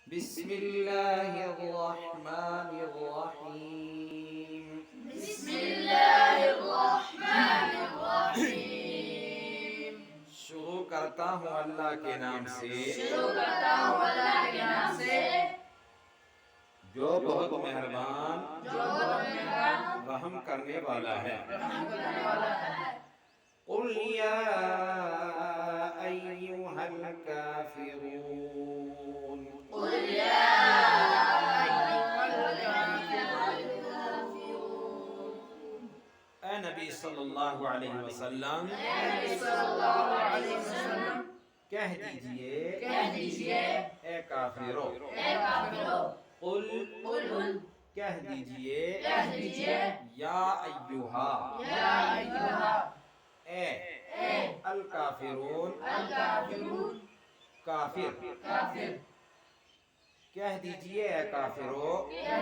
بسم اللہ الرحمن الرحیم بسم اللہ الرحمن الرحیم شروع کرتا ہوں اللہ کے نام سے شروع کرتا ہوں اللہ کے نام سے جو بہت مہربان جو بہت مہربان رحم کرنے والا ہے رحم کرنے والا ہے قل یا ایھا الکافرون قل یا ایھا الکافرون اے نبی صلی اللہ علیہ وسلم اے نبی صلی اللہ علیہ وسلم کہہ دیجئے اے کافرو اے کافرو قل قل کہہ دیجئے کہہ یا ایھا یا ایھا اے الکافرون الکافرون کافر کافر کہہ دیجئے اے کافرو کہہ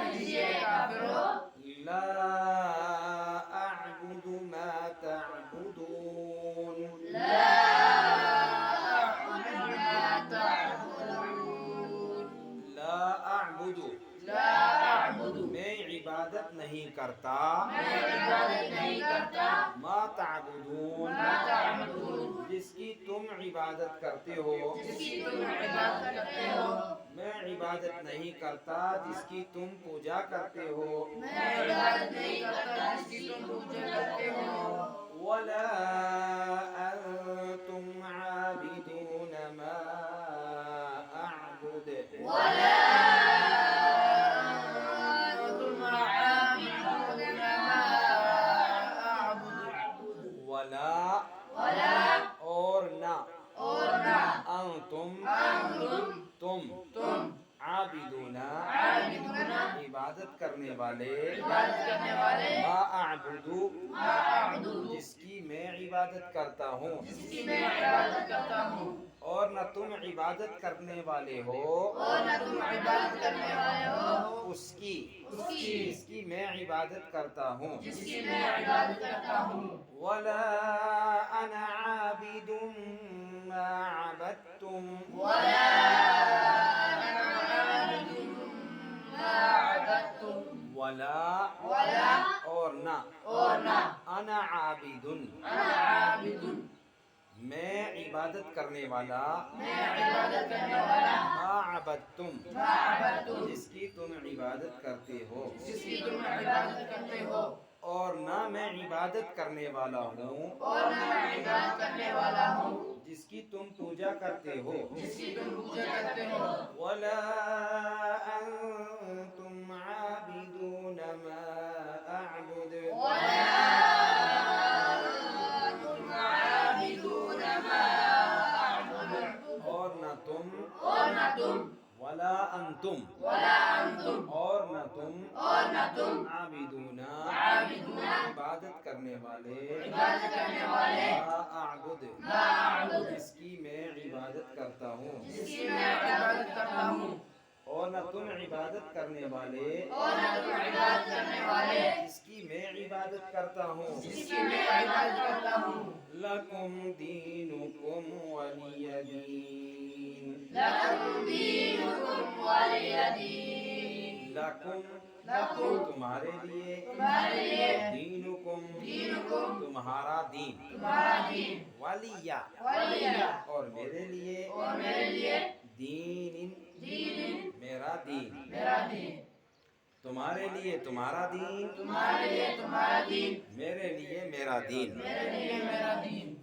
کافرو لا اعبد ما تعبدون لا اعبد ما تعبدون لا اعبد لا اعبد میں عبادت نہیں کرتا میں عبادت نہیں کرتا ما تعبدون ما تعبدون جس کی تم عبادت کرتے ہو جس کی تم عبادت کرتے ہو میں عبادت نہیں کرتا جس کی تم پوجا کرتے ہو میں عبادت نہیں کرتا جس کی تم پوجا کرتے ہو ولا انتم عابدون ما اعبد ولا أنتم عابدون ما أعبد ولا ولا اور نہ أورنا انتم تم عابدون عبادت کرنے والے عبادت کرنے والے ما اعبد ما أعبد جس کی میں عبادت کرتا ہوں جس کی میں عبادت کرتا ہوں اور نہ تم عبادت کرنے والے ہو اور نہ تم عبادت کرنے والے ہو اس کی کی جس کی میں عبادت کرتا ہوں جس کی میں عبادت کرتا ہوں ولا انا عابد ما عبدتم ولا أنا عابد ما عبدتم ولا ولا اور نہ أورنا انا عابد أنا عابد میں عبادت کرنے والا میں عبادت کرنے والا ما عبدتم ما عبدتم جس کی تم عبادت کرتے ہو جس کی تم عبادت کرتے ہو اور نہ میں عبادت کرنے والا ہوں اور نہ میں عبادت کرنے والا ہوں جس کی تم پوجا کرتے ہو جس کی تم پوجا کرتے ہو ولا انتم عابدون ما اعبد ولا أنتم عابدون ما أعبد اور نہ تم اور نہ تم ولا انتم ولا أنتم اور نہ تم عابدون عبادت کرنے والے عبادت کرنے والے ما اعبد ما أعبد جس کی میں عبادت کرتا ہوں جس کی میں عبادت کرتا ہوں اور نہ تم عبادت کرنے والے اور نہ تم عبادت کرنے والے جس کی میں عبادت کرتا ہوں جس کی میں عبادت کرتا ہوں لکم دینکم ولی دین لکم دینکم ولی دین لکم لکم تمہارے لیے تمہارے لیے دینکم دینکم تمہارا دین تمہارا دین ولی ولی اور میرے لیے اور میرے لیے دین دین میرا دین میرا دین تمہارے لیے تمہارا دین تمہارے لیے تمہارا دین میرے لیے میرا دین میرے لیے میرا دین